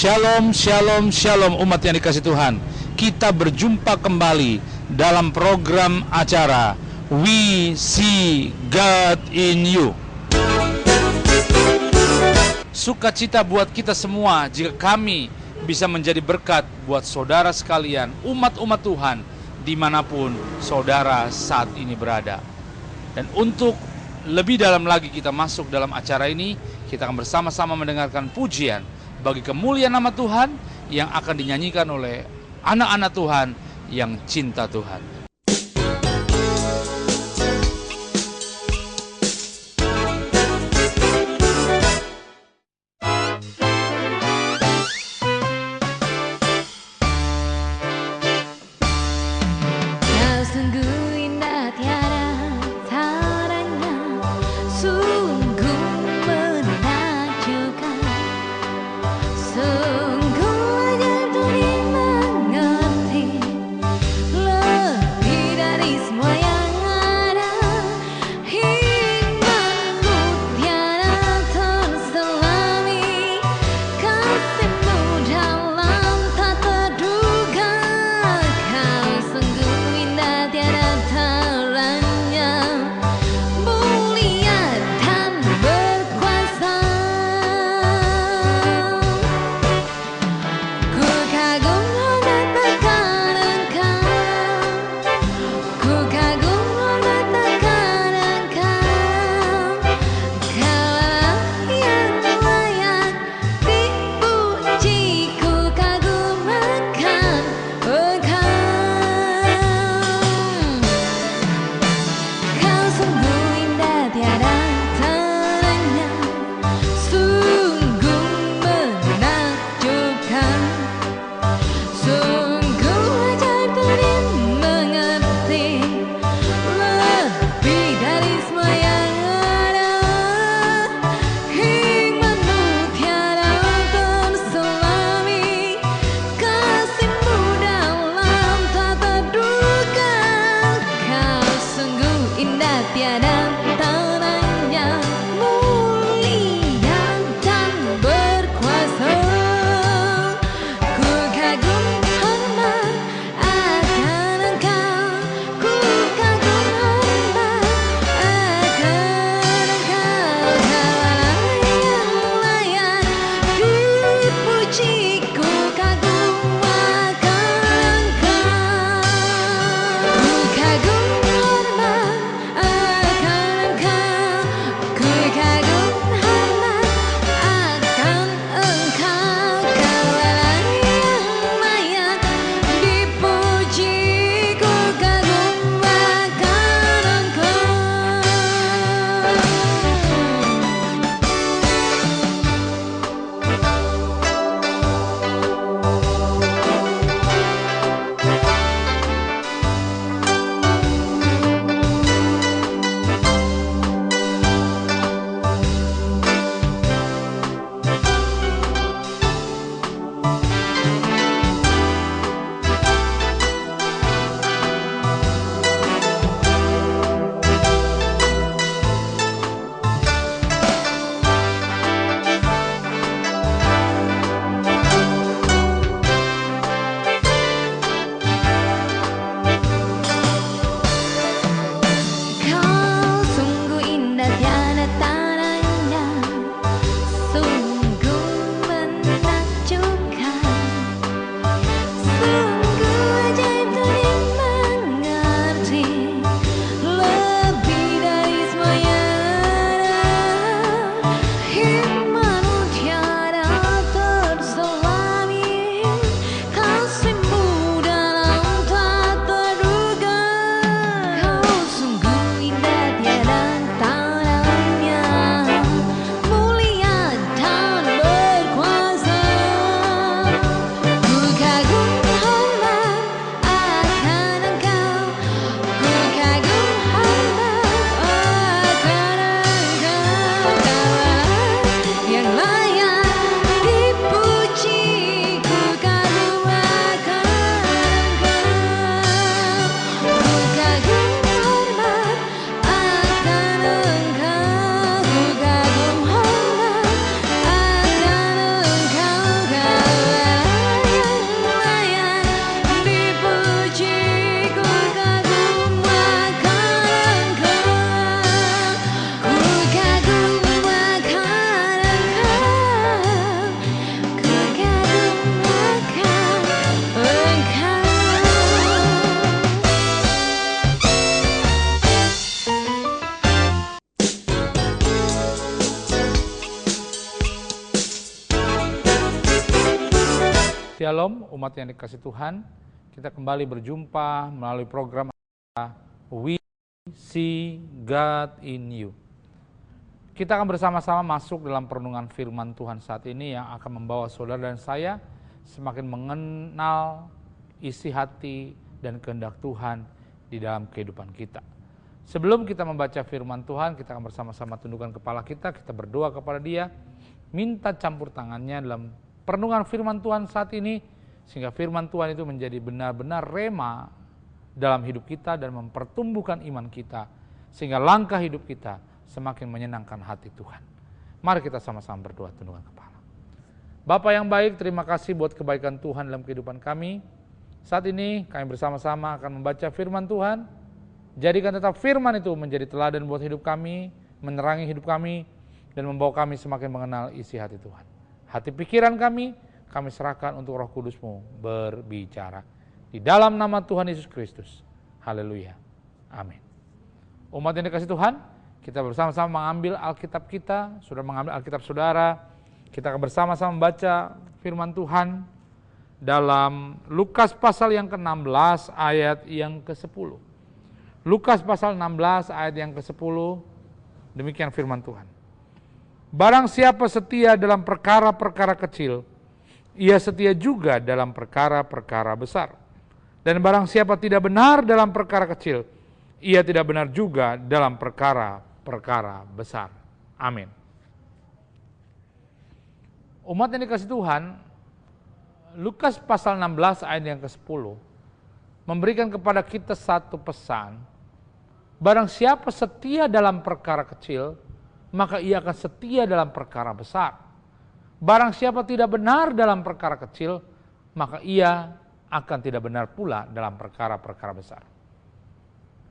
Shalom, shalom, shalom umat yang dikasih Tuhan. Kita berjumpa kembali dalam program acara We See God in You. Sukacita buat kita semua jika kami bisa menjadi berkat buat saudara sekalian, umat-umat Tuhan, dimanapun saudara saat ini berada. Dan untuk lebih dalam lagi kita masuk dalam acara ini, kita akan bersama-sama mendengarkan pujian bagi kemuliaan nama Tuhan yang akan dinyanyikan oleh anak-anak Tuhan yang cinta Tuhan. Shalom, umat yang dikasih Tuhan. Kita kembali berjumpa melalui program We See God in You. Kita akan bersama-sama masuk dalam perenungan firman Tuhan saat ini yang akan membawa saudara dan saya semakin mengenal isi hati dan kehendak Tuhan di dalam kehidupan kita. Sebelum kita membaca firman Tuhan, kita akan bersama-sama tundukkan kepala kita berdoa kepada Dia, minta campur tangannya dalam perenungan firman Tuhan saat ini, sehingga firman Tuhan itu menjadi benar-benar rema dalam hidup kita dan mempertumbuhkan iman kita, sehingga langkah hidup kita semakin menyenangkan hati Tuhan. Mari kita sama-sama berdoa tundukkan kepala. Bapa yang baik, terima kasih buat kebaikan Tuhan dalam kehidupan kami. Saat ini kami bersama-sama akan membaca firman Tuhan. Jadikan tetap firman itu menjadi teladan buat hidup kami, menerangi hidup kami, dan membawa kami semakin mengenal isi hati Tuhan. Hati pikiran kami serahkan untuk Roh Kudus-Mu berbicara. Di dalam nama Tuhan Yesus Kristus. Haleluya. Amin. Umat yang dikasih Tuhan, kita bersama-sama mengambil Alkitab kita, sudah mengambil Alkitab saudara. Kita akan bersama-sama membaca firman Tuhan dalam Lukas pasal yang ke-16 ayat yang ke-10. Lukas pasal 16 ayat yang ke-10, demikian firman Tuhan. Barang siapa setia dalam perkara-perkara kecil, ia setia juga dalam perkara-perkara besar. Dan barang siapa tidak benar dalam perkara kecil, ia tidak benar juga dalam perkara-perkara besar. Amin. Umat yang dikasih Tuhan, Lukas pasal 16 ayat yang ke-10 memberikan kepada kita satu pesan. Barang siapa setia dalam perkara kecil, maka ia akan setia dalam perkara besar. Barang siapa tidak benar dalam perkara kecil, maka ia akan tidak benar pula dalam perkara-perkara besar.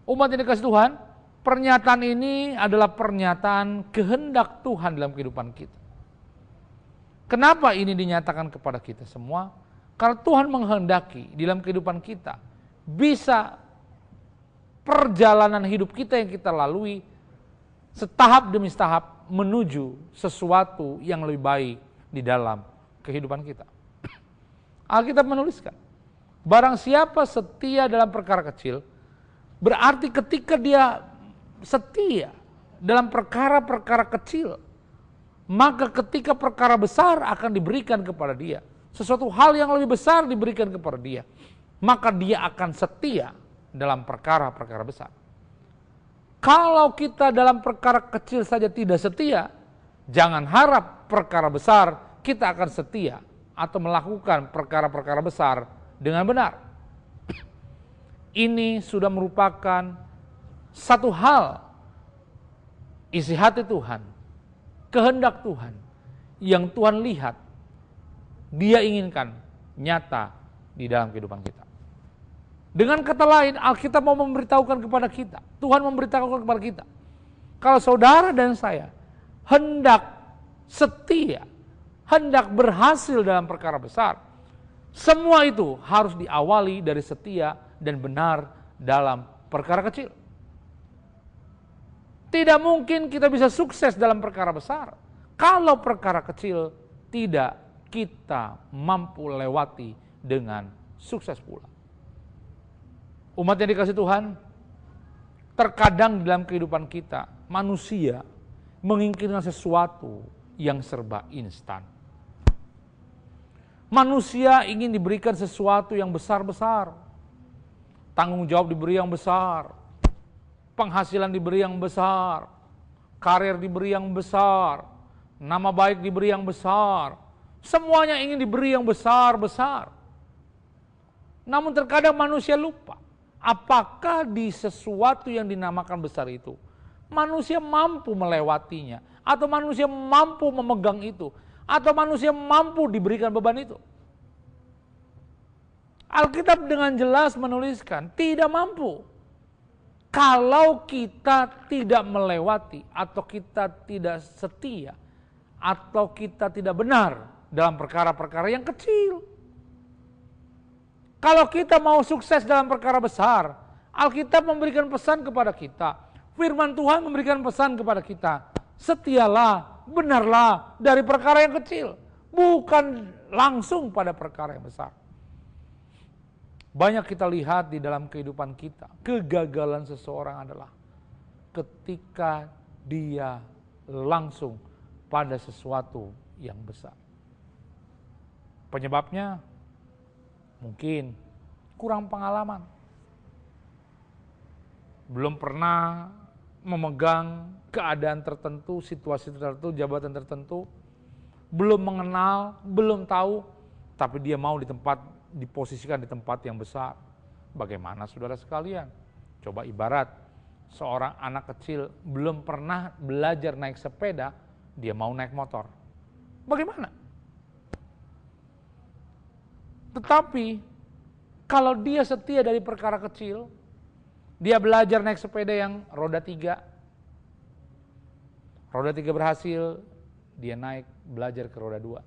Umat yang dikasih Tuhan, pernyataan ini adalah pernyataan kehendak Tuhan dalam kehidupan kita. Kenapa ini dinyatakan kepada kita semua? Karena Tuhan menghendaki di dalam kehidupan kita bisa perjalanan hidup kita yang kita lalui setahap demi setahap menuju sesuatu yang lebih baik di dalam kehidupan kita. Alkitab menuliskan, barang siapa setia dalam perkara kecil, berarti ketika dia setia dalam perkara-perkara kecil, maka ketika perkara besar akan diberikan kepada dia. Sesuatu hal yang lebih besar diberikan kepada dia, maka dia akan setia dalam perkara-perkara besar. Kalau kita dalam perkara kecil saja tidak setia, jangan harap perkara besar kita akan setia atau melakukan perkara-perkara besar dengan benar. Ini sudah merupakan satu hal isi hati Tuhan, kehendak Tuhan yang Tuhan lihat, Dia inginkan nyata di dalam kehidupan kita. Dengan kata lain, Alkitab mau memberitahukan kepada kita, Tuhan memberitahukan kepada kita, kalau saudara dan saya hendak setia, hendak berhasil dalam perkara besar, semua itu harus diawali dari setia dan benar dalam perkara kecil. Tidak mungkin kita bisa sukses dalam perkara besar kalau perkara kecil tidak kita mampu lewati dengan sukses pula. Umat yang dikasih Tuhan, terkadang dalam kehidupan kita, manusia menginginkan sesuatu yang serba instan. Manusia ingin diberikan sesuatu yang besar-besar. Tanggung jawab diberi yang besar. Penghasilan diberi yang besar. Karir diberi yang besar. Nama baik diberi yang besar. Semuanya ingin diberi yang besar-besar. Namun terkadang manusia lupa. Apakah di sesuatu yang dinamakan besar itu, manusia mampu melewatinya, atau manusia mampu memegang itu, atau manusia mampu diberikan beban itu? Alkitab dengan jelas menuliskan, tidak mampu. Kalau kita tidak melewati, atau kita tidak setia, atau kita tidak benar dalam perkara-perkara yang kecil. Kalau kita mau sukses dalam perkara besar, Alkitab memberikan pesan kepada kita. Firman Tuhan memberikan pesan kepada kita. Setialah, benarlah dari perkara yang kecil. bukan langsung pada perkara yang besar. Banyak kita lihat di dalam kehidupan kita, kegagalan seseorang adalah ketika dia langsung pada sesuatu yang besar. Penyebabnya mungkin kurang pengalaman. Belum pernah memegang keadaan tertentu, situasi tertentu, jabatan tertentu. Belum mengenal, belum tahu, tapi dia mau diposisikan di tempat yang besar. Bagaimana saudara sekalian? Coba ibarat seorang anak kecil belum pernah belajar naik sepeda, dia mau naik motor. Bagaimana? Tetapi kalau dia setia dari perkara kecil, dia belajar naik sepeda yang roda 3. Roda 3 berhasil, dia naik belajar ke roda 2.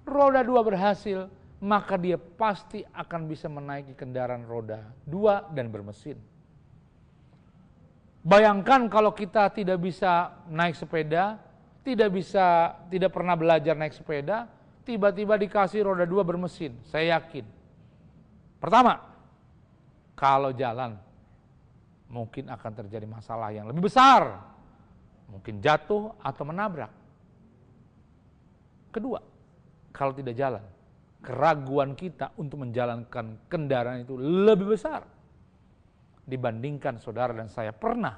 Roda 2 berhasil, maka dia pasti akan bisa menaiki kendaraan roda 2 dan bermesin. Bayangkan kalau kita tidak bisa naik sepeda, tidak pernah belajar naik sepeda, tiba-tiba dikasih roda 2 bermesin. Saya yakin. Pertama, kalau jalan mungkin akan terjadi masalah yang lebih besar. Mungkin jatuh atau menabrak. Kedua, kalau tidak jalan, keraguan kita untuk menjalankan kendaraan itu lebih besar dibandingkan saudara dan saya pernah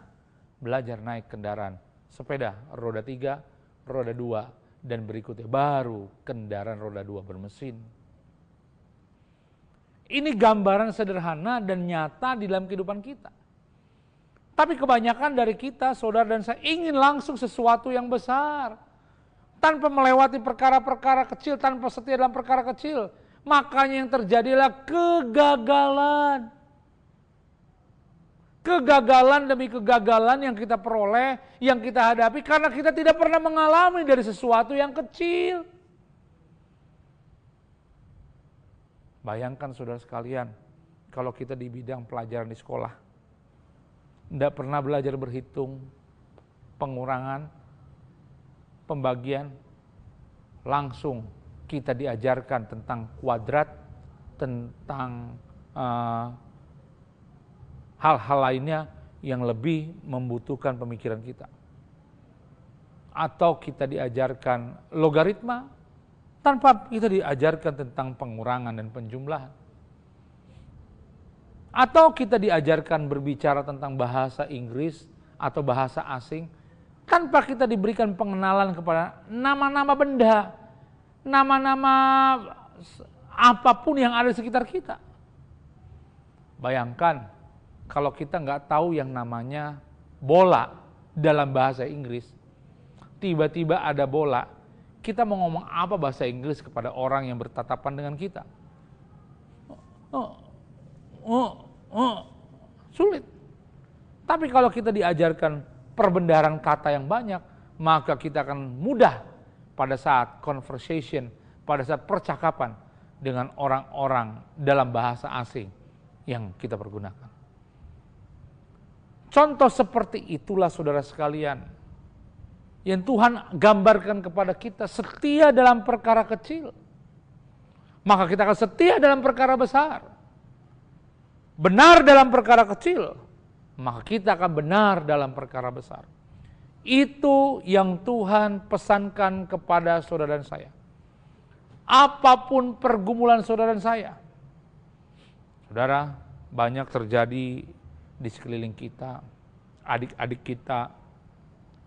belajar naik kendaraan sepeda roda 3, roda 2, dan berikutnya baru kendaraan roda 2 bermesin. Ini gambaran sederhana dan nyata di dalam kehidupan kita. Tapi kebanyakan dari kita, saudara dan saya, ingin langsung sesuatu yang besar. Tanpa melewati perkara-perkara kecil, tanpa setia dalam perkara kecil. Makanya yang terjadilah kegagalan. Kegagalan demi kegagalan yang kita peroleh, yang kita hadapi karena kita tidak pernah mengalami dari sesuatu yang kecil. Bayangkan saudara sekalian, kalau kita di bidang pelajaran di sekolah, tidak pernah belajar berhitung, pengurangan, pembagian, langsung kita diajarkan tentang kuadrat, tentang hal-hal lainnya yang lebih membutuhkan pemikiran kita. Atau kita diajarkan logaritma, tanpa kita diajarkan tentang pengurangan dan penjumlahan. Atau kita diajarkan berbicara tentang bahasa Inggris atau bahasa asing, tanpa kita diberikan pengenalan kepada nama-nama benda, nama-nama apapun yang ada di sekitar kita. Bayangkan, kalau kita nggak tahu yang namanya bola dalam bahasa Inggris, tiba-tiba ada bola, kita mau ngomong apa bahasa Inggris kepada orang yang bertatapan dengan kita? Sulit. Tapi kalau kita diajarkan perbendaharaan kata yang banyak, maka kita akan mudah pada saat conversation, pada saat percakapan dengan orang-orang dalam bahasa asing yang kita pergunakan. Contoh seperti itulah saudara sekalian, yang Tuhan gambarkan kepada kita, setia dalam perkara kecil, maka kita akan setia dalam perkara besar. Benar dalam perkara kecil, maka kita akan benar dalam perkara besar. Itu yang Tuhan pesankan kepada saudara dan saya. Apapun pergumulan saudara dan saya, saudara, banyak terjadi di sekeliling kita, adik-adik kita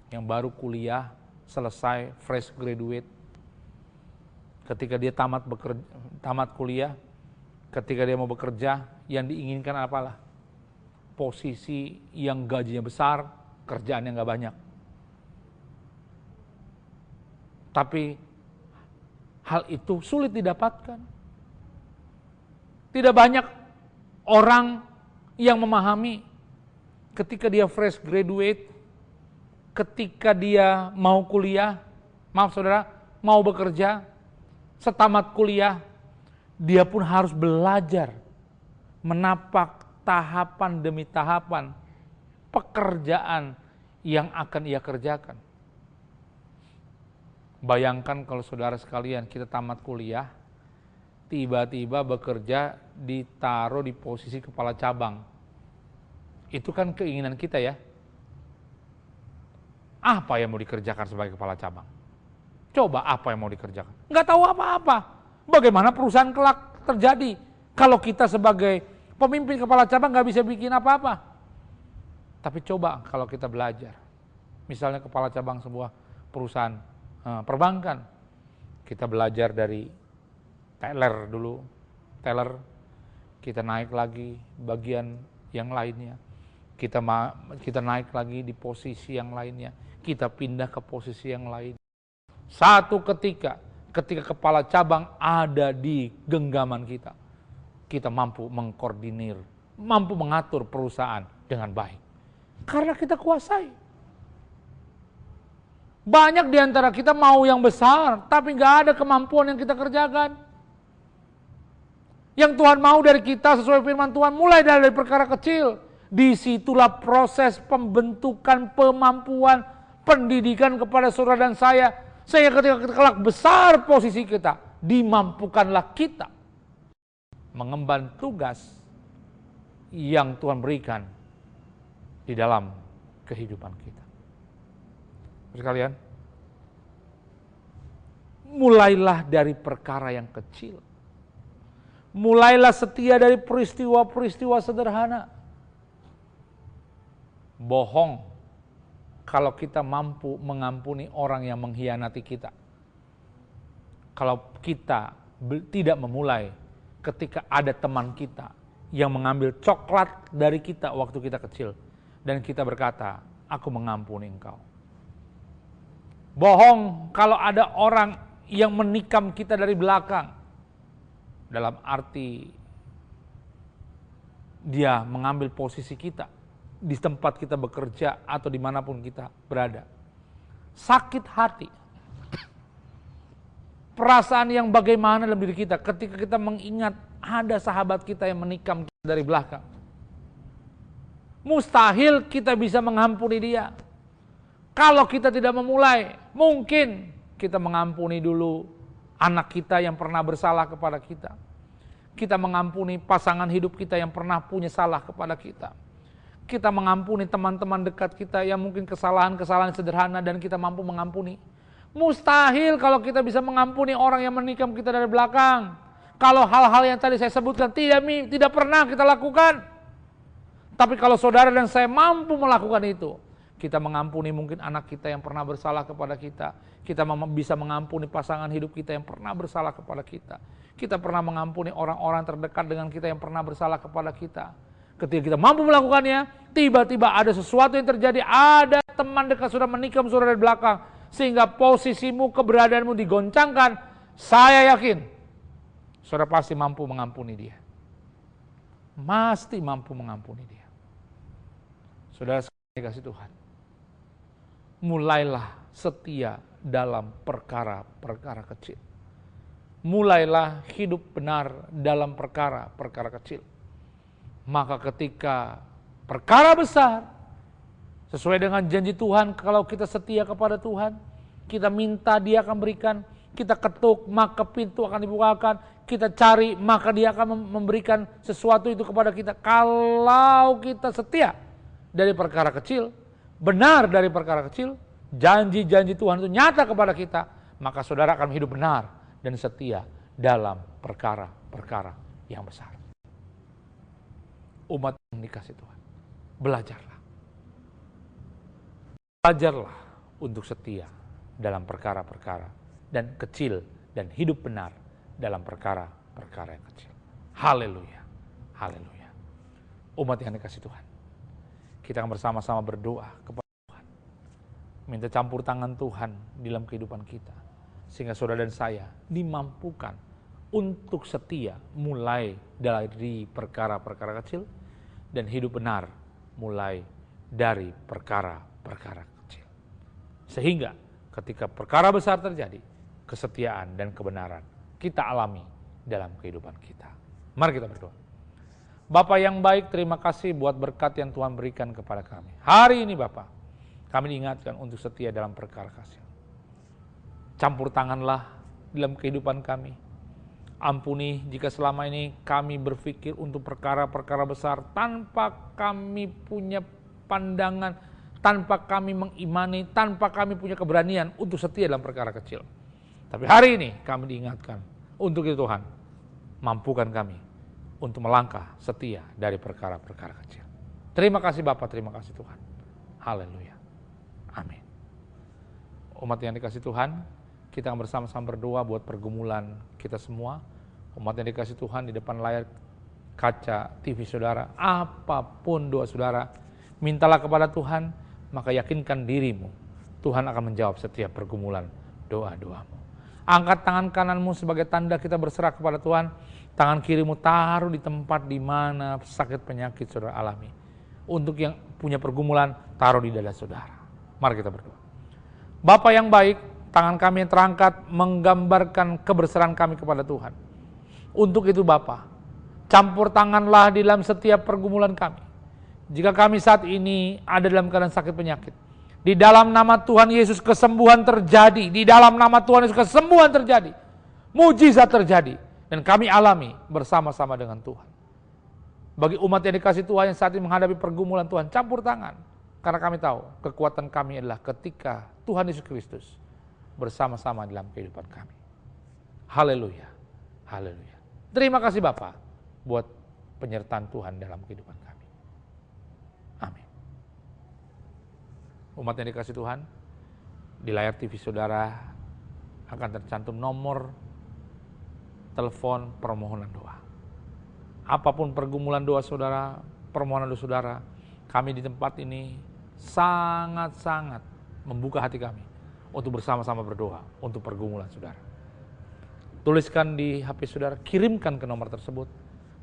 yang baru kuliah, selesai, fresh graduate. Ketika dia tamat kuliah, ketika dia mau bekerja, yang diinginkan apalah? Posisi yang gajinya besar, kerjaan yang gak banyak. Tapi hal itu sulit didapatkan. Tidak banyak orang yang memahami ketika dia fresh graduate, ketika dia mau kuliah, maaf saudara, mau bekerja, setamat kuliah, dia pun harus belajar menapak tahapan demi tahapan pekerjaan yang akan ia kerjakan. Bayangkan kalau saudara sekalian kita tamat kuliah, tiba-tiba bekerja ditaruh di posisi kepala cabang. Itu kan keinginan kita ya. Apa yang mau dikerjakan sebagai kepala cabang? Coba apa yang mau dikerjakan? Nggak tahu apa-apa. Bagaimana perusahaan kelak terjadi kalau kita sebagai pemimpin kepala cabang nggak bisa bikin apa-apa? Tapi coba kalau kita belajar, misalnya kepala cabang sebuah perusahaan perbankan, kita belajar dari teller dulu, teller, kita naik lagi bagian yang lainnya, kita naik lagi di posisi yang lainnya, kita pindah ke posisi yang lain. Satu ketika kepala cabang ada di genggaman kita mampu mengkoordinir, mampu mengatur perusahaan dengan baik. Karena kita kuasai. Banyak di antara kita mau yang besar, tapi nggak ada kemampuan yang kita kerjakan. Yang Tuhan mau dari kita sesuai firman Tuhan, mulai dari perkara kecil. Disitulah proses pembentukan kemampuan, pendidikan kepada saudara dan saya. Sehingga ketika kelak besar posisi kita, dimampukanlah kita mengemban tugas yang Tuhan berikan di dalam kehidupan kita. Sekalian, mulailah dari perkara yang kecil. Mulailah setia dari peristiwa-peristiwa sederhana. Bohong kalau kita mampu mengampuni orang yang mengkhianati kita. Kalau kita tidak memulai ketika ada teman kita yang mengambil coklat dari kita waktu kita kecil. Dan kita berkata, aku mengampuni engkau. Bohong kalau ada orang yang menikam kita dari belakang. Dalam arti dia mengambil posisi kita di tempat kita bekerja atau dimanapun kita berada. Sakit hati. Perasaan yang bagaimana dalam diri kita ketika kita mengingat ada sahabat kita yang menikam kita dari belakang. Mustahil kita bisa mengampuni dia. Kalau kita tidak memulai, mungkin kita mengampuni dulu anak kita yang pernah bersalah kepada kita. Kita mengampuni pasangan hidup kita yang pernah punya salah kepada kita. Kita mengampuni teman-teman dekat kita yang mungkin kesalahan-kesalahan sederhana dan kita mampu mengampuni. Mustahil kalau kita bisa mengampuni orang yang menikam kita dari belakang. Kalau hal-hal yang tadi saya sebutkan tidak pernah kita lakukan. Tapi kalau saudara dan saya mampu melakukan itu, kita mengampuni mungkin anak kita yang pernah bersalah kepada kita. Kita bisa mengampuni pasangan hidup kita yang pernah bersalah kepada kita. Kita pernah mengampuni orang-orang terdekat dengan kita yang pernah bersalah kepada kita. Ketika kita mampu melakukannya, tiba-tiba ada sesuatu yang terjadi. Ada teman dekat sudah menikam saudara dari belakang. Sehingga posisimu, keberadaanmu digoncangkan. Saya yakin, saudara pasti mampu mengampuni dia. Pasti mampu mengampuni dia. Saudara sekalian dikasih Tuhan, mulailah setia dalam perkara-perkara kecil. Mulailah hidup benar dalam perkara-perkara kecil. Maka ketika perkara besar, sesuai dengan janji Tuhan, kalau kita setia kepada Tuhan, kita minta Dia akan berikan, kita ketuk maka pintu akan dibukakan, kita cari maka Dia akan memberikan sesuatu itu kepada kita. Kalau kita setia dari perkara kecil, benar dari perkara kecil, janji-janji Tuhan itu nyata kepada kita, maka saudara akan hidup benar dan setia dalam perkara-perkara yang besar. Umat yang dikasih Tuhan, belajarlah. Belajarlah untuk setia dalam perkara-perkara dan kecil dan hidup benar dalam perkara-perkara yang kecil. Haleluya, haleluya. Umat yang dikasih Tuhan, kita akan bersama-sama berdoa kepada Tuhan. Minta campur tangan Tuhan dalam kehidupan kita. Sehingga saudara dan saya dimampukan untuk setia mulai dari perkara-perkara kecil dan hidup benar mulai dari perkara-perkara kecil. Sehingga ketika perkara besar terjadi, kesetiaan dan kebenaran kita alami dalam kehidupan kita. Mari kita berdoa. Bapa yang baik, terima kasih buat berkat yang Tuhan berikan kepada kami. Hari ini Bapa, kami diingatkan untuk setia dalam perkara kasih. Campur tanganlah dalam kehidupan kami. Ampuni jika selama ini kami berpikir untuk perkara-perkara besar tanpa kami punya pandangan, tanpa kami mengimani, tanpa kami punya keberanian untuk setia dalam perkara kecil. Tapi hari ini kami diingatkan, untuk itu Tuhan, mampukan kami untuk melangkah setia dari perkara-perkara kecil. Terima kasih Bapa, terima kasih Tuhan. Haleluya. Amin. Umat yang dikasih Tuhan, kita akan bersama-sama berdoa buat pergumulan kita semua. Umat yang dikasih Tuhan, di depan layar kaca TV saudara, apapun doa saudara, mintalah kepada Tuhan, maka yakinkan dirimu, Tuhan akan menjawab setiap pergumulan doa-doamu. Angkat tangan kananmu sebagai tanda kita berserah kepada Tuhan. Tangan kirimu taruh di tempat di mana sakit penyakit saudara alami. Untuk yang punya pergumulan, taruh di dada saudara. Mari kita berdoa. Bapa yang baik, tangan kami yang terangkat menggambarkan keberserahan kami kepada Tuhan. Untuk itu Bapa, campur tanganlah di dalam setiap pergumulan kami. Jika kami saat ini ada dalam keadaan sakit penyakit, di dalam nama Tuhan Yesus kesembuhan terjadi. Di dalam nama Tuhan Yesus kesembuhan terjadi. Mujizat terjadi. Dan kami alami bersama-sama dengan Tuhan. Bagi umat yang dikasih Tuhan yang saat ini menghadapi pergumulan Tuhan, campur tangan. Karena kami tahu kekuatan kami adalah ketika Tuhan Yesus Kristus bersama-sama dalam kehidupan kami. Haleluya. Haleluya. Terima kasih Bapa buat penyertaan Tuhan dalam kehidupan kami. Amin. Umat yang dikasih Tuhan, di layar TV saudara akan tercantum nomor telepon permohonan doa. Apapun pergumulan doa saudara, permohonan doa saudara, kami di tempat ini sangat-sangat membuka hati kami untuk bersama-sama berdoa untuk pergumulan saudara. Tuliskan di HP saudara, kirimkan ke nomor tersebut.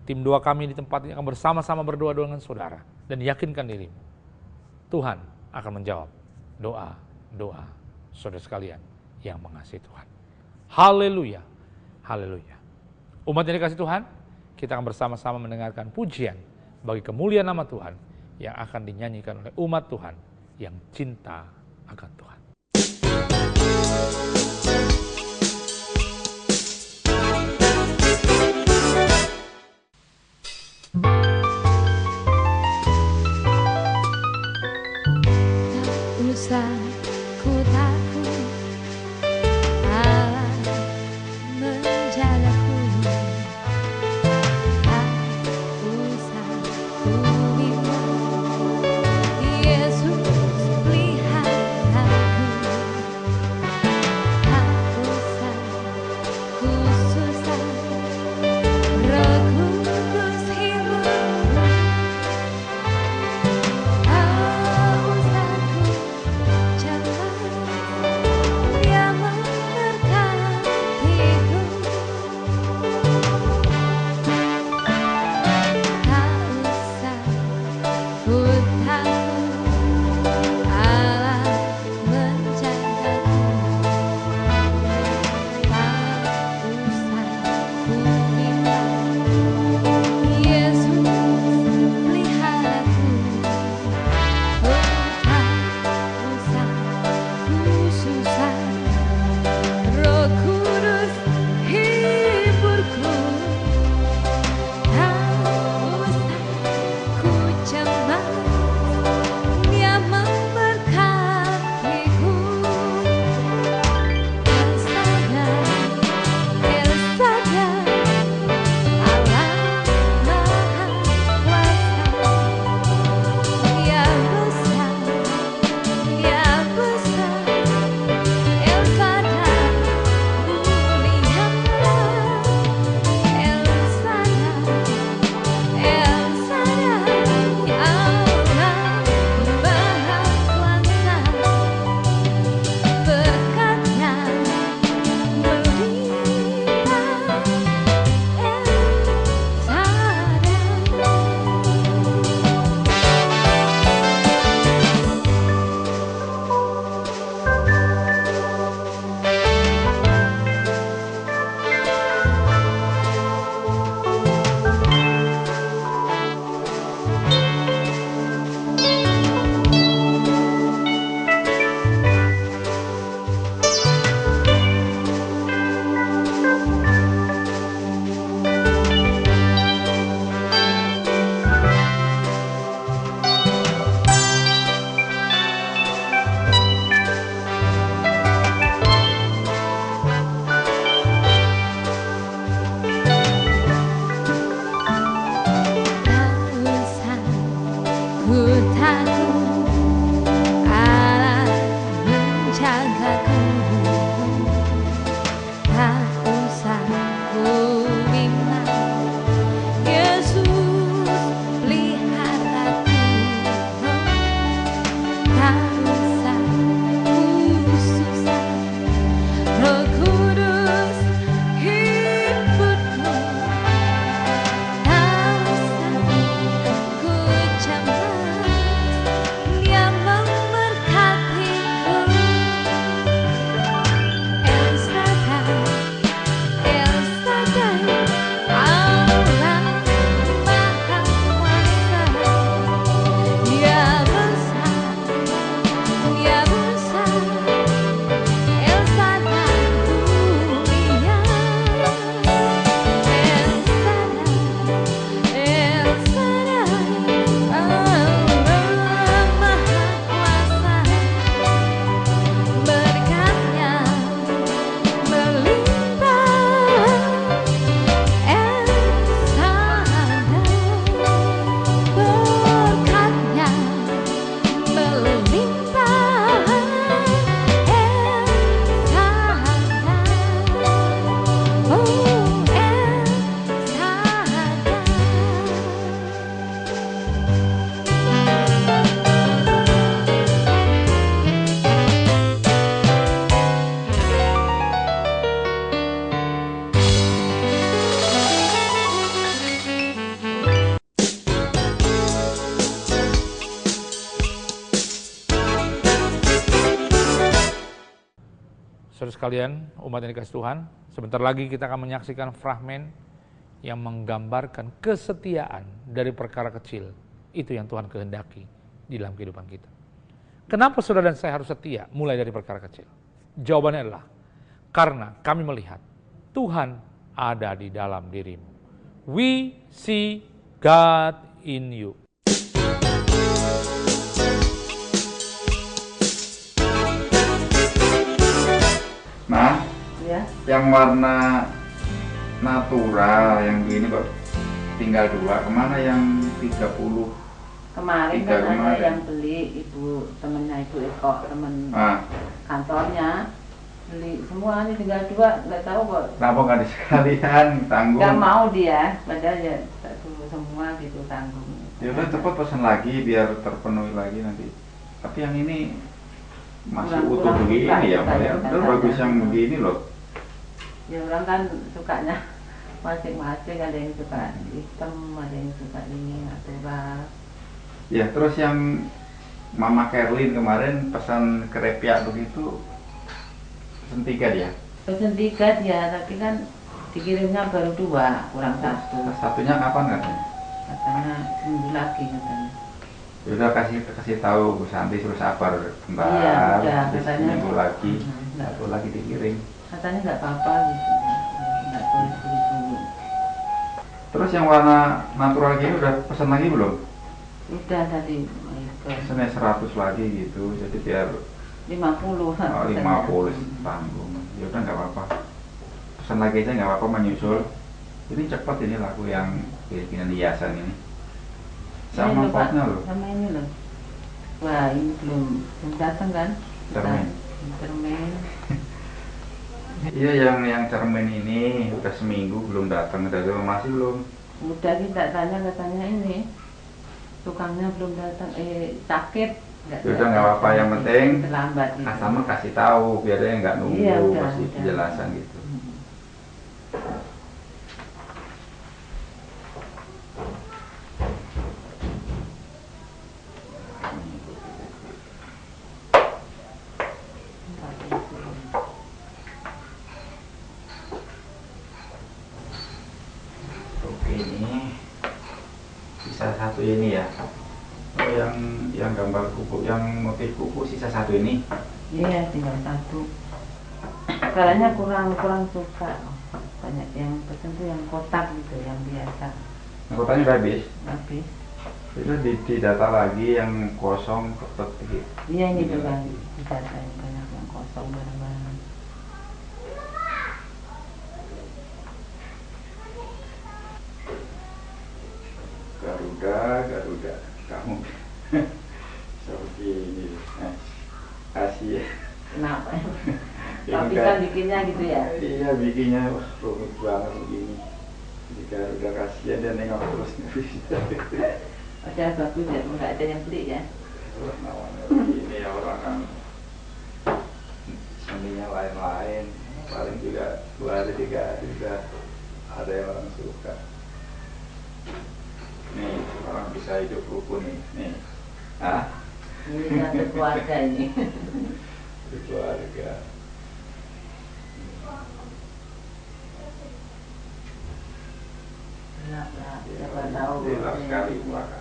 Tim doa kami di tempat ini akan bersama-sama berdoa dengan saudara dan yakinkan dirimu, Tuhan akan menjawab doa-doa saudara sekalian yang mengasihi Tuhan. Haleluya. Haleluya. Umat yang dikasih Tuhan, kita akan bersama-sama mendengarkan pujian bagi kemuliaan nama Tuhan yang akan dinyanyikan oleh umat Tuhan yang cinta akan Tuhan. Ku takut Allah menjagaku, tak usah ku bimbang, Yesus lihat aku, tak usah ku susah, Roh Kudus hibur, tak usah ku cemas. Saudara sekalian, umat yang dikasih Tuhan, sebentar lagi kita akan menyaksikan fragmen yang menggambarkan kesetiaan dari perkara kecil. Itu yang Tuhan kehendaki di dalam kehidupan kita. Kenapa saudara dan saya harus setia mulai dari perkara kecil? Jawabannya adalah karena kami melihat Tuhan ada di dalam dirimu. We see God in you. Nah, Ya, yang warna natural yang begini kok tinggal 2, kemana yang 30? kemarin Tiga kan ada kemarin. yang beli ibu temennya Ibu Eko, temen Ah, kantornya beli semua, ini tinggal 2, nggak tahu kok. kenapa nggak sekalian tanggung? Nggak mau dia, padahal ya satu semua gitu tanggung. Ya udah cepet pesan lagi biar terpenuhi lagi nanti. Tapi yang ini masih Kurang- utuh kurang begini suka ya, kita Pak ya. ya, Betul, katanya. bagus yang begini loh. Ya orang kan sukanya masing-masing, ada yang suka hitam, ada yang suka ini natural. Ya terus yang Mama Kerlin kemarin pesan krepia begitu, pesan 3 dia. Pesen 3 dia, tapi kan dikirimnya baru 2, kurang 1. Satunya kapan katanya? Katanya seminggu lagi katanya. Ya udah kasih tahu Bu Santi suruh sabar bentar. Iya, udah, nanti katanya. seminggu lagi, Enggak. satu lagi dikirim. Katanya nggak apa-apa gitu, nggak boleh buru-buru. Terus yang warna natural gini udah pesan lagi belum? Udah tadi Pesannya 100 lagi gitu, jadi biar 50. 50 tanggung. Ya udah nggak apa-apa. Pesan lagi aja nggak apa-apa, menyusul. Ini cepat ini lagu yang bikinan hiasan ini. Sama potnya loh. Sama ini loh. Wah, ini belum datang kan? Cermin. Cermin. Iya yang cermin ini udah seminggu belum datang, udah masih belum. Udah kita tanya, katanya ini tukangnya belum datang, sakit. Ya udah nggak apa-apa, yang penting terlambat gitu. customer kasih tahu biar dia nggak nunggu, Iya, udah, kasih udah. penjelasan gitu. Oke, ini sisa 1 ini ya. Oh, yang gambar kuku, yang motif kuku sisa 1 ini. Iya, tinggal 1. Kayaknya kurang suka. Banyak yang pesen tuh yang kotak gitu, yang biasa. Anggotanya udah habis. Habis. Itu didata lagi yang kosong kepetik gitu. Iya, ini Ini tuh kan lagi. data yang banyak yang kosong barang-barang. Garuda, kamu seperti ini. Kasih ya. Kenapa? Ini Tapi kan- kan bikinnya gitu ya. Iya, bikinnya wah, rumit banget begini. Jadi Garuda kasihan dia nengok terus nggak bisa. Padahal bagus ya, nggak ada yang beli ya. Namanya begini ya, orang kan seninya lain-lain. Paling juga 2 hari 3 hari sudah ada yang orang suka. Nih, orang bisa hidup rukun nih. Ah, Ini satu keluarga ini. keluarga. Kenapa? Siapa tahu. Alhamdulillah sekali keluarga.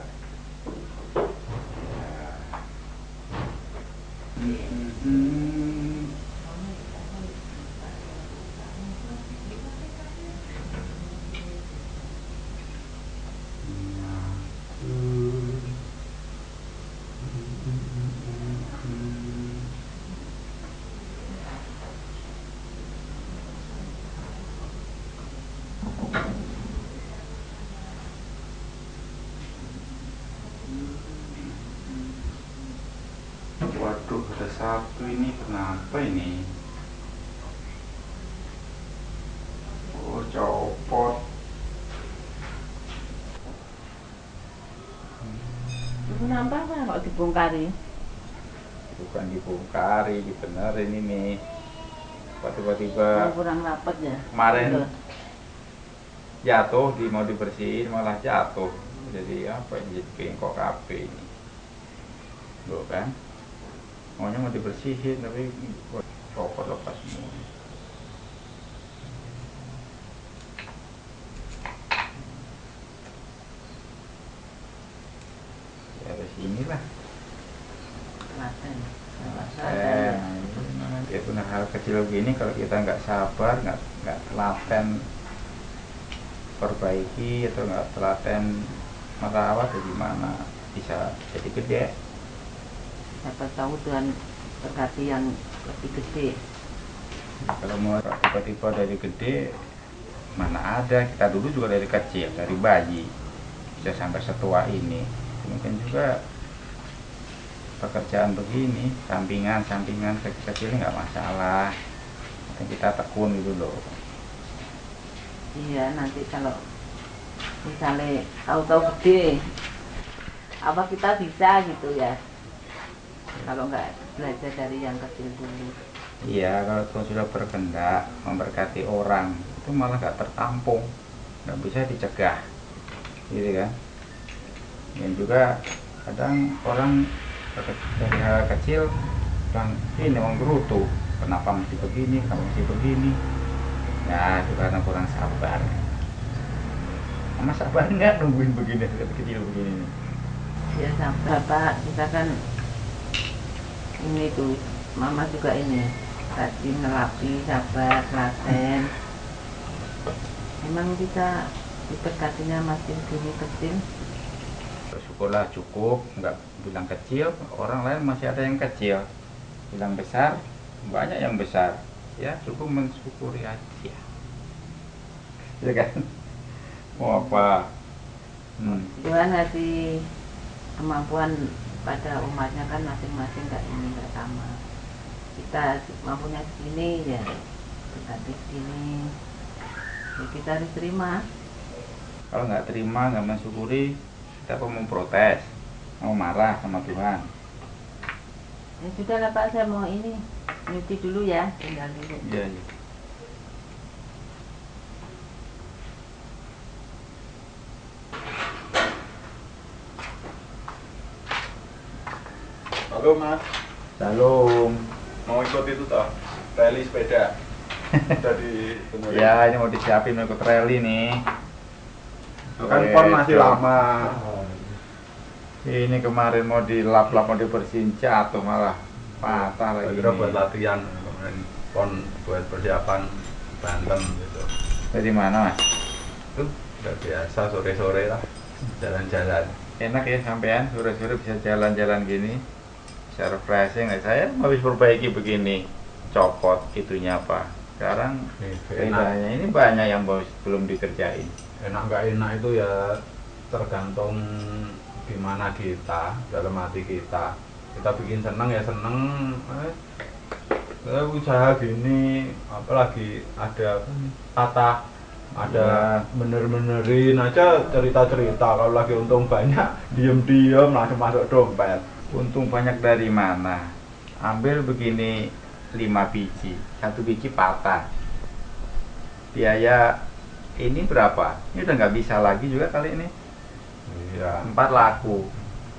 Waduh, ada 1 ini, kenapa ini? Oh, copot. Kenapa kok dibongkari? Bukan dibongkari, dibenerin ini. Tiba-tiba Kurang rapat ya. kemarin Betul. jatuh, mau dibersihin malah jatuh. Jadi apa ini, jadi bengkok kabeh ini. Loh kan? Maunya mau dibersihin tapi Pokok lepas semua. Ya dari sinilah. Telaten. Ya benar, hal kecil begini kalau kita nggak sabar, nggak telaten perbaiki atau nggak telaten merawat, ya gimana bisa jadi gede. Siapa tahu Tuhan berkati yang lebih gede. Kalau mau tiba-tiba dari gede, mana ada, kita dulu juga dari kecil, dari bayi bisa sampai setua ini. Mungkin juga pekerjaan begini, sampingan kecil-kecil nggak masalah. Yang kita tekun gitu loh. Iya, nanti kalau misalnya tahu-tahu gede, apa kita bisa gitu ya? Kalau nggak belajar dari yang kecil dulu. Iya, kalau Tuhan sudah berkehendak memberkati orang, itu malah nggak tertampung, nggak bisa dicegah, gitu kan? Dan juga kadang orang dari hal kecil bilang, ini orang gerutu, kenapa mesti begini, kenapa mesti begini? Ya, itu karena kurang sabar. Mama sabar nggak nungguin begini, kecil begini? Ya sampai Pak, kita kan ini tuh, Mama juga ini rajin ngelapi, sabar, telaten. Emang kita diberkatinya masih gini kecil. Syukurlah cukup, nggak bilang kecil, orang lain masih ada yang kecil. Bilang besar, banyak yang besar. Ya cukup mensyukuri aja. Ya kan? Mau apa? Tuhan ngasih kemampuan pada umatnya kan masing-masing nggak sama. Kita mampunya segini ya berkati segini. Ya kita harus terima. Kalau nggak terima, nggak mensyukuri, kita apa mau protes, mau marah sama Tuhan. Ya sudah lah Pak, saya mau ini nyuci dulu ya, tinggal dulu. Iya, iya. Halo Mas, Salam. mau ikut itu toh? Rally sepeda. Udah dibenerin. Ya, ini mau disiapin mau ikut rally nih. Kan pon masih lama. Ini kemarin mau dilap-lap, mau dibersihin, jatuh malah patah lagi. Kira nih. buat latihan kemarin pon buat persiapan Banten gitu. Dari mana, Mas? Tuh, udah biasa sore-sore lah jalan-jalan. Enak ya sampean sore-sore bisa jalan-jalan gini, bisa refreshing. Saya habis perbaiki begini, copot itunya apa. Sekarang Enak, bedanya ini banyak yang belum dikerjain. enak nggak enak itu ya tergantung gimana kita, dalam hati kita. Kita bikin seneng ya seneng. Usaha gini, apalagi ada patah, ada bener-benerin aja cerita-cerita. Kalau lagi untung banyak, diem-diem langsung masuk dompet. Untung banyak dari mana? Ambil begini 5 biji, 1 biji patah. Biaya ini berapa? Ini udah nggak bisa lagi juga kali ini. Iya. 4 laku.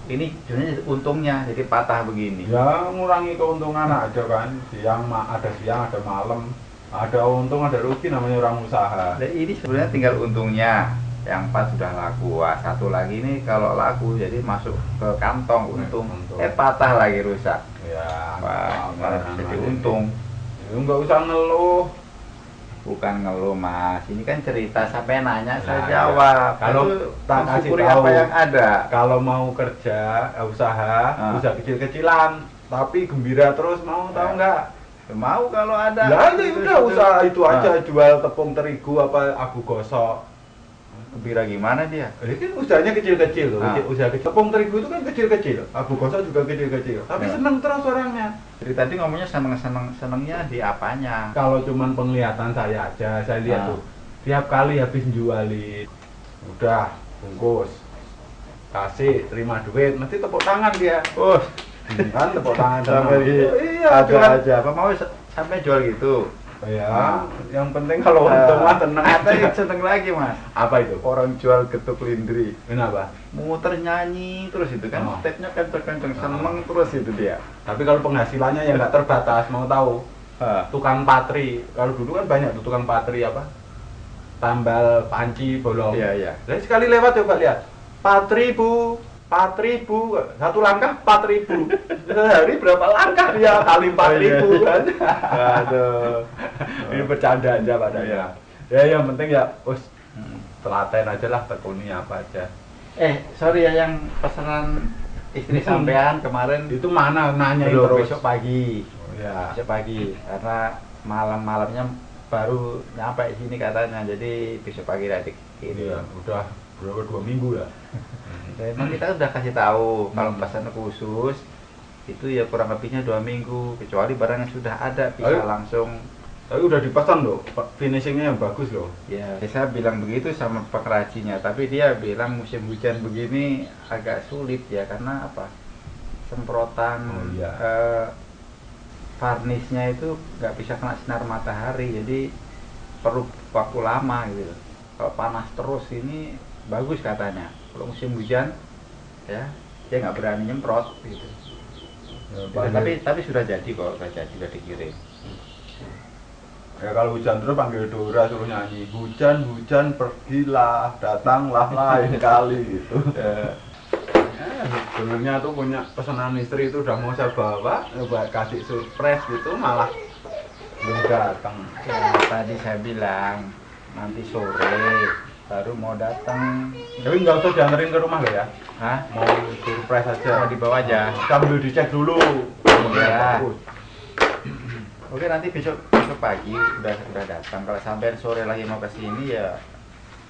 Ini sebenarnya untungnya jadi patah begini. Ya ngurangi keuntungan aja kan. Ada siang, ada malam. Ada untung, ada rugi, namanya orang usaha. Dan ini sebenarnya tinggal untungnya. Yang 4 sudah laku. Wah, 1 lagi ini kalau laku jadi masuk ke kantong untung. Untung. Patah lagi rusak. Ya, Wah, malah jadi untung. Ya, nggak usah ngeluh. Bukan ngeluh, Mas. Ini kan cerita, sampai nanya saya Nah, jawab. kalau Itu tak kasih mensyukuri tahu. apa yang ada. Kalau mau kerja, usaha, usaha kecil-kecilan, tapi gembira terus, mau tahu nggak? Mau kalau ada. Lah itu udah usaha itu aja, jual tepung terigu apa abu gosok. Gembira gimana dia? Ini kan usahanya kecil-kecil tuh, Ah. usaha kecil. Tepung terigu itu kan kecil-kecil, abu gosok juga kecil-kecil. Tapi Ya. seneng terus orangnya. Jadi tadi ngomongnya senengnya di apanya? Kalau cuman penglihatan saya aja, saya lihat Ah. tuh tiap kali habis jualin, udah bungkus, kasih, terima duit, mesti tepuk tangan dia. Oh, Kan tepuk tangan sampai senang. Iya, ada jualan. aja. Apa mau sampai jual gitu? Ya, Ah. yang penting kalau untung mah tenang Ada yang aja. seneng lagi, Mas. Apa itu? Orang jual getuk lindri, Kenapa? muter nyanyi terus itu kan, Oh. stepnya kenceng-kenceng, seneng terus itu dia. Tapi kalau penghasilannya ya nggak terbatas, mau tahu? tukang patri. Kalau dulu kan banyak tuh tukang patri apa? Tambal panci bolong. Iya. Jadi sekali lewat coba lihat. 4.000, 4.000, satu langkah 4.000. Sehari berapa langkah dia kali 4.000 kan? Aduh. Ini bercanda aja padanya. Ya yang penting ya telaten aja lah, tekuni apa aja. Sorry ya, yang pesanan istri sampean kemarin Itu mana nanya belum, terus. besok pagi. Ya. Besok pagi karena malam-malamnya baru nyampe sini katanya, jadi besok pagi nanti Iya, udah berapa 2 minggu ya. Memang kita udah kasih tahu kalau pesan khusus itu ya kurang lebihnya 2 minggu, kecuali barangnya sudah ada bisa langsung. Tapi udah dipasang loh, finishingnya yang bagus loh. Ya, saya bilang begitu sama pengrajinnya, tapi dia bilang musim hujan begini agak sulit ya, karena apa? Semprotan varnisnya itu nggak bisa kena sinar matahari, jadi perlu waktu lama gitu. Kalau panas terus ini bagus katanya. Kalau musim hujan ya dia nggak berani nyemprot gitu. Ya, tapi sudah jadi kok, sudah dikirim. Ya kalau hujan terus panggil Dora suruh nyanyi, hujan pergilah, datanglah lain kali gitu. Sebenarnya tuh punya pesanan istri itu udah mau saya bawa, coba kasih surprise gitu malah belum datang. Ya, tadi saya bilang nanti sore baru mau datang. Tapi nggak usah dianterin ke rumah lo ya. Hah? Mau surprise aja. Mau dibawa aja. Sambil dicek dulu. Ya. Oke, nanti besok pagi udah datang. Kalau sampai sore lagi mau ke sini ya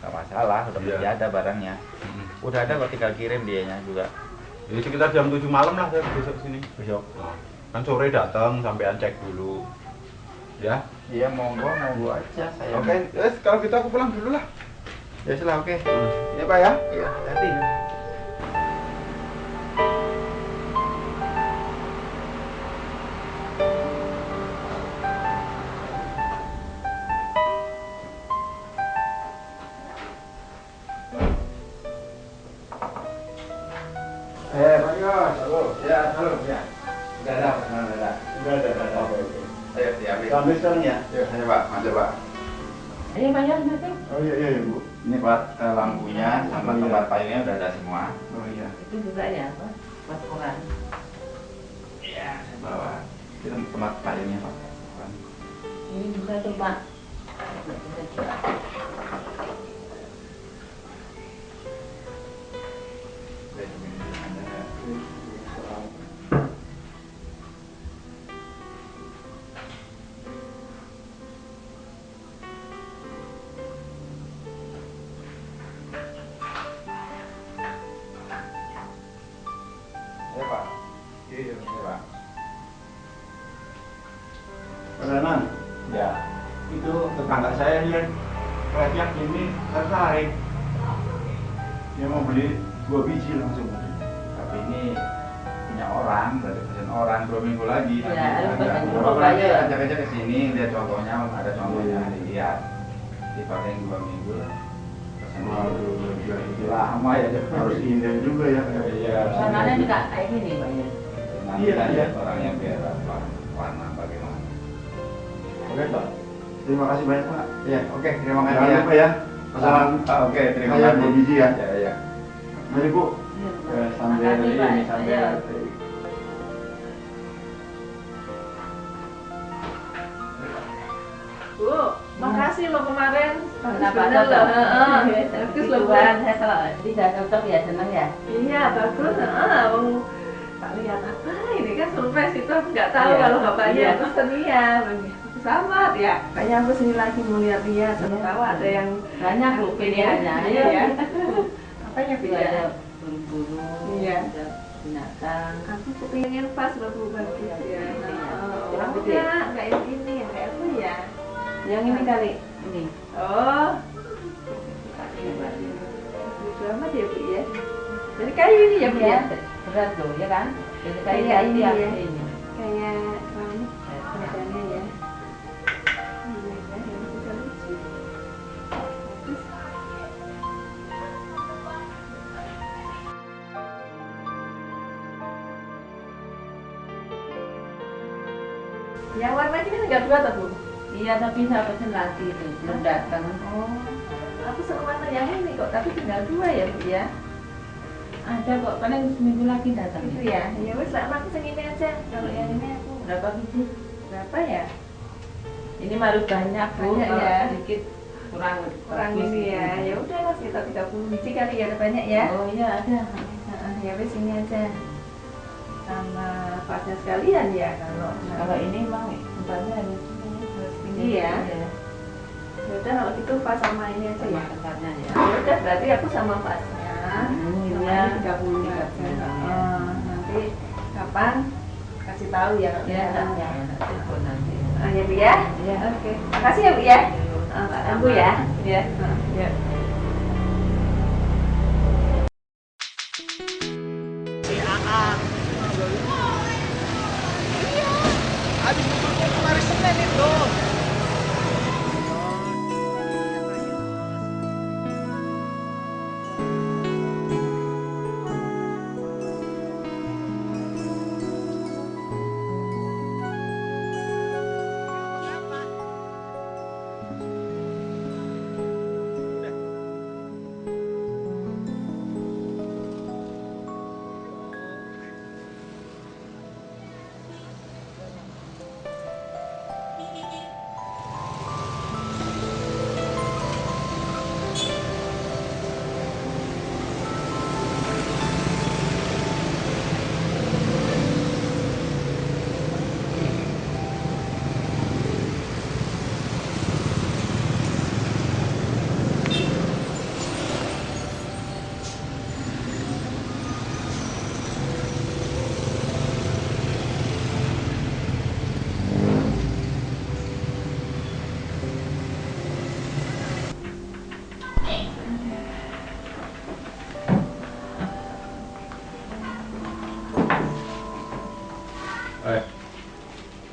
nggak masalah, udah pasti ada barangnya. Udah ada kok, tinggal kirim dianya juga. Jadi sekitar jam 7 malam lah saya besok sini. Besok. Kan sore datang, sampean cek dulu. Ya. Iya, monggo aja saya. Oke, kalau gitu aku pulang dulu lah. Ya sudah, oke. Ya Pak ya. Iya, hati. Pak Yos. Halo. Ya, halo. Ya. Udah ada. Oke. Ayo, diambil. Ambil sekarang ya. Ayo Pak, masuk Pak. Ayo bayar nanti. Oh iya Bu. Ini Pak, lampunya sama Oh, iya. tempat payungnya udah ada semua. Oh iya. Itu juga ya, Pak. Buat koran. Iya, saya bawa. Itu tempat payungnya Pak. Ini juga tuh, Pak. Ya Pak. Iya Pak. Pak Danan, Ya. itu tetangga saya lihat proyek ini tertarik. Dia mau beli 2 biji langsung. Tapi ini punya orang, dari pesen orang 2 minggu lagi. Ya, nanti harus ada. pesen Bapak dulu aja. ajak aja ke sini, lihat contohnya, ada contohnya dilihat. Dipakai 2 minggu lah. Pesen lama ya, harus indah juga ya. Iya. Warnanya juga kayak gini, Pak ya. Nanti Iya, kita iya. lihat orangnya biar apa, warna bagaimana. Oke Pak. Terima kasih banyak Pak. Iya, oke, terima kasih Jangan ya. lupa ya. Pesanan Oke, terima saya kasih. 2 biji ya. Ya, ya. Mari Bu. Sambil Makasih, Pak. ini, sambil Ayo. Bu, makasih lo kemarin. Kenapa Bener cocok? loh. Bagus loh Bu. Tuhan, saya kalau tidak cocok ya seneng ya. Iya bagus. Wong tak lihat apa ini kan surprise itu aku nggak tahu Iya. kalau bapaknya Iya. pesen iya. Sama ya. Kayaknya aku sini lagi mau lihat-lihat. Siapa tahu ada yang Banyak bu pilihannya. Iya ya. Apanya Itu beda? ada buru-buru, Iya. ada binatang. Aku kepingin pas loh Bu bagus Iya, ya. iya. Oh, Kurang gede. enggak yang ini yang kayak apa ya? Yang ini kali, ini. Oh. Lucu amat ya Bu ya. Dari kayu ini ya Bu ya. Iya, berat loh, ya kan? Jadi Kayak kayak ini tiap ya. ini. Kayak ini badannya ya. Iya ya, yang bisa lucu. Bagus. Yang warna ini tinggal 2 tak Bu? Iya, tapi saya pesen lagi itu belum datang. Oh, aku seneng warna yang ini kok, tapi tinggal 2 ya Bu ya? Ada kok, paling seminggu lagi datang. Itu ya? Ya wes lah, aku yang ini aja. Kalau yang ini aku Berapa biji? berapa ya? Ini baru banyak Bu, Banyak kalau ya? sedikit kurang Kurang bagus ini ya. gitu. Ya udah lah, sekitar 30 biji kali ya, ada banyak ya. Oh iya ada. Ya wes ini aja. Sama pasnya sekalian ya Kalau ini emang tempatnya harus tinggi ya. Iya. Ya udah kalau gitu pas sama ini aja Sama ya. tempatnya ya. Ya udah berarti aku sama pasnya. Sama Iya. ini 30 aja. Nanti kapan kasih tahu ya kalau Ya, ada. ya, telepon nanti. Ya Bu ya. Iya. Oke. Makasih ya Bu ya. Tak tunggu ya. Ya. Ya.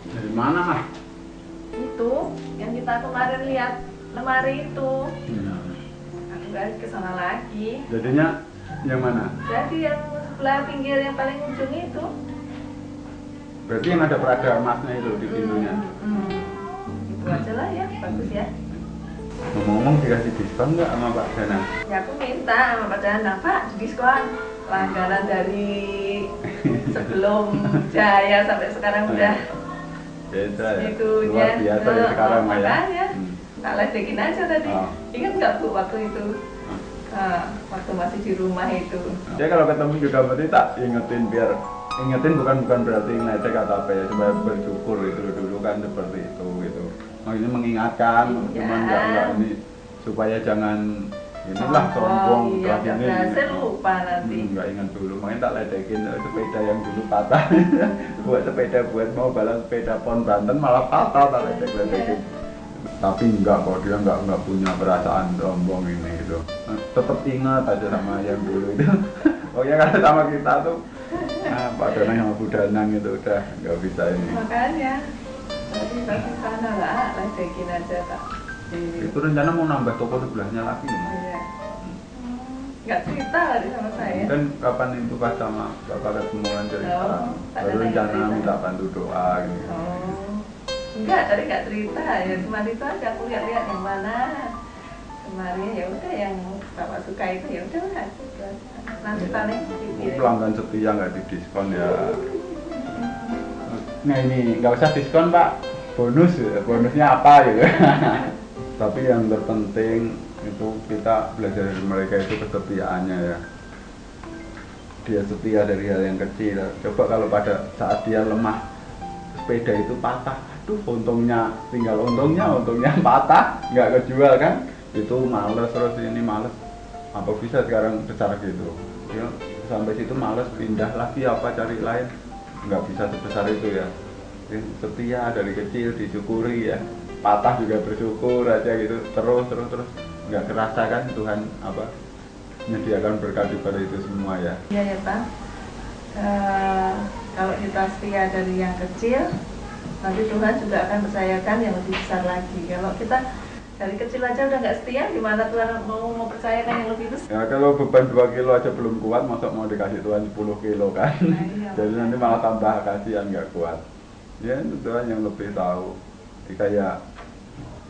Dari mana Mas? Itu yang kita kemarin lihat lemari itu. Ya. Aku balik ke sana lagi. Jadinya yang mana? Jadi yang sebelah pinggir yang paling ujung itu. Berarti yang ada perada emasnya itu di pintunya. Itu aja lah ya, bagus ya. Ngomong-ngomong dikasih diskon nggak sama Pak Dana? Ya aku minta sama Pak Danang, Pak diskon langganan dari sebelum Jaya sampai sekarang udah Beda ya. itunya. Luar biasa ya sekarang Maya. Makanya Hmm. tak ledekin aja tadi. Oh. Ingat nggak Bu waktu itu? Waktu masih di rumah itu. Dia kalau ketemu juga berarti tak ingetin biar ingetin bukan berarti ngeledek atau apa ya, supaya bersyukur itu dulu kan seperti itu gitu. Maksudnya mengingatkan, Iya. cuman nggak ini supaya jangan inilah sombong iya, setelah nggak ini. berhasil lupa nanti. Nggak ingat dulu, makanya tak ledekin sepeda yang dulu patah. Buat sepeda buat mau balap sepeda pon Banten malah patah tak ledekin. Tapi enggak kok, dia enggak punya perasaan sombong ini gitu. Tetap ingat aja sama yang dulu itu. Oh ya kalau sama kita tuh Pak Danang sama Bu Danang itu udah nggak bisa ini. Makanya tadi pasti sana lah, ledekin aja tak. Itu rencana mau nambah toko sebelahnya lagi loh. Iya. Nggak cerita tadi sama saya. Kan kapan itu pas sama Bapak ketemu kan cerita. Oh, Baru ada rencana cerita. minta bantu doa gitu. Oh. Enggak, tadi nggak cerita ya, cuma itu aja aku lihat-lihat yang mana. Kemarin ya udah yang Bapak suka itu ya udah lah. Gitu. Nanti paling dipikirin. Pelanggan setia nggak di diskon ya. Nah ini nggak usah diskon Pak, bonus ya. Bonusnya apa gitu. Tapi yang terpenting itu kita belajar dari mereka itu kesetiaannya ya. Dia setia dari hal yang kecil. Coba kalau pada saat dia lemah sepeda itu patah, aduh untungnya patah, nggak kejual kan? Itu males terus ini males. Apa bisa sekarang besar gitu? Ya, sampai situ males pindah lagi apa cari lain, nggak bisa sebesar itu ya. Setia dari kecil disyukuri ya. Patah juga bersyukur aja gitu terus nggak kerasa kan Tuhan apa menyediakan berkat pada itu semua ya. Iya ya Pak. Kalau kita setia dari yang kecil, nanti Tuhan juga akan percayakan yang lebih besar lagi. Kalau kita dari kecil aja udah nggak setia, gimana Tuhan mau percayakan yang lebih besar? Ya kalau beban 2 kilo aja belum kuat, masa mau dikasih Tuhan 10 kilo kan? Nah, iya. Jadi nanti malah tambah kasihan nggak kuat. Ya itu Tuhan yang lebih tahu. Kayak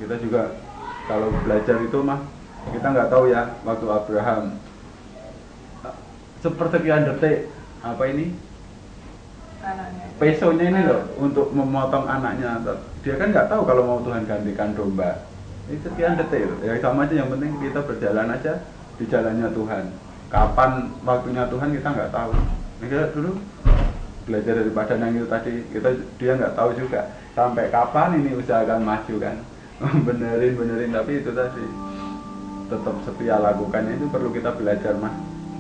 kita juga kalau belajar itu mah kita nggak tahu ya waktu Abraham sepersekian detik apa ini Anaknya. pesonya ini loh untuk memotong anaknya. Dia kan nggak tahu kalau mau Tuhan gantikan domba. Ini sekian detik loh. Ya sama aja, yang penting kita berjalan aja di jalannya Tuhan. Kapan waktunya Tuhan kita nggak tahu. Kita dulu belajar daripada yang itu tadi, dia nggak tahu juga sampai kapan ini usaha akan maju kan. benerin tapi itu tadi tetap setia lakukannya, itu perlu kita belajar mah.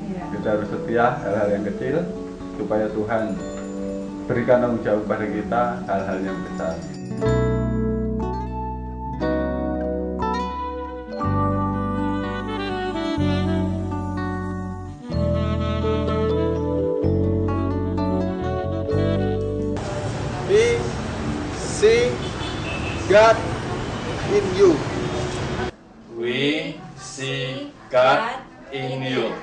Iya. Kita harus setia hal-hal yang kecil supaya Tuhan berikan tanggung jawab pada kita hal-hal yang besar. We see God in you. We see God in you.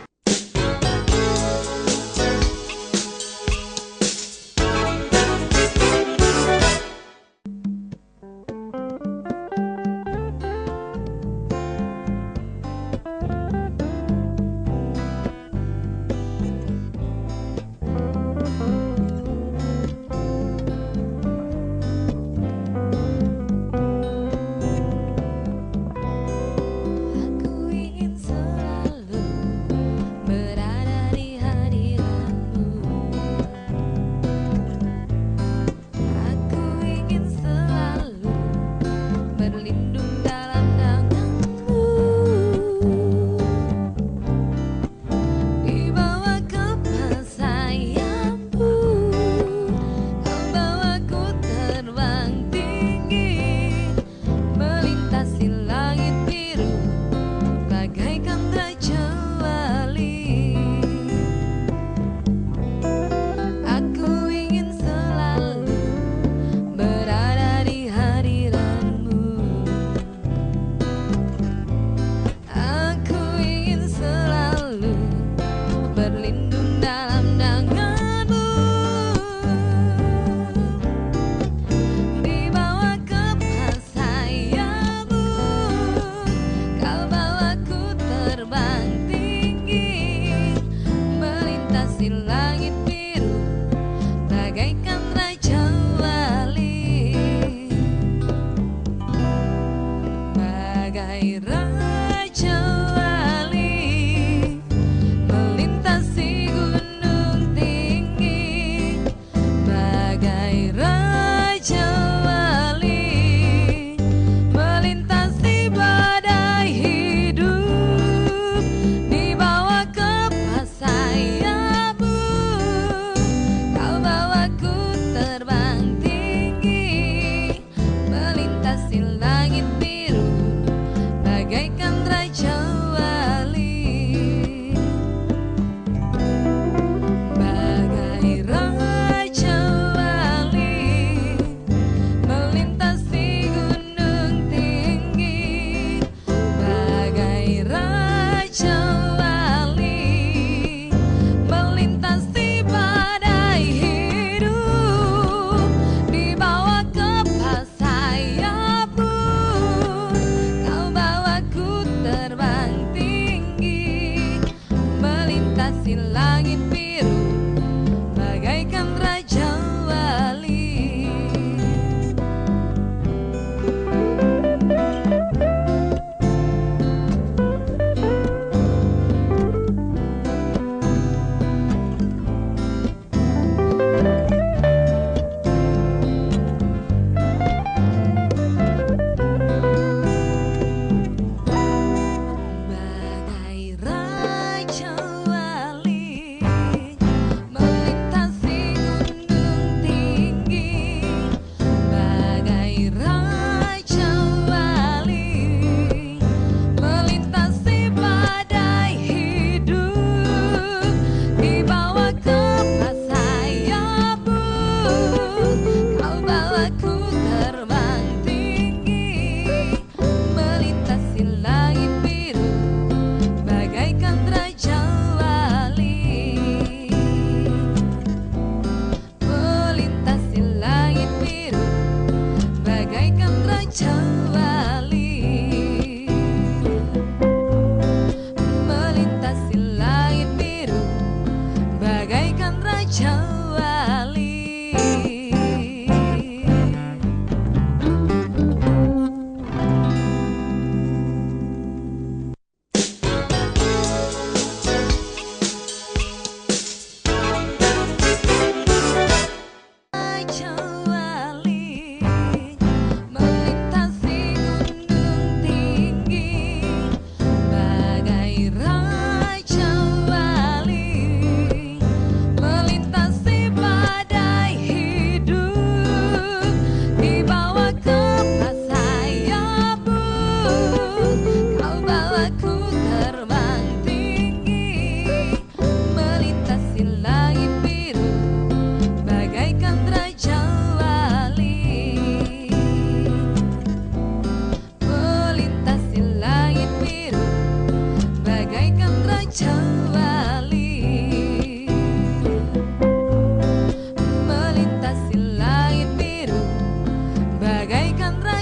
Aku ingin selalu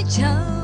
jauh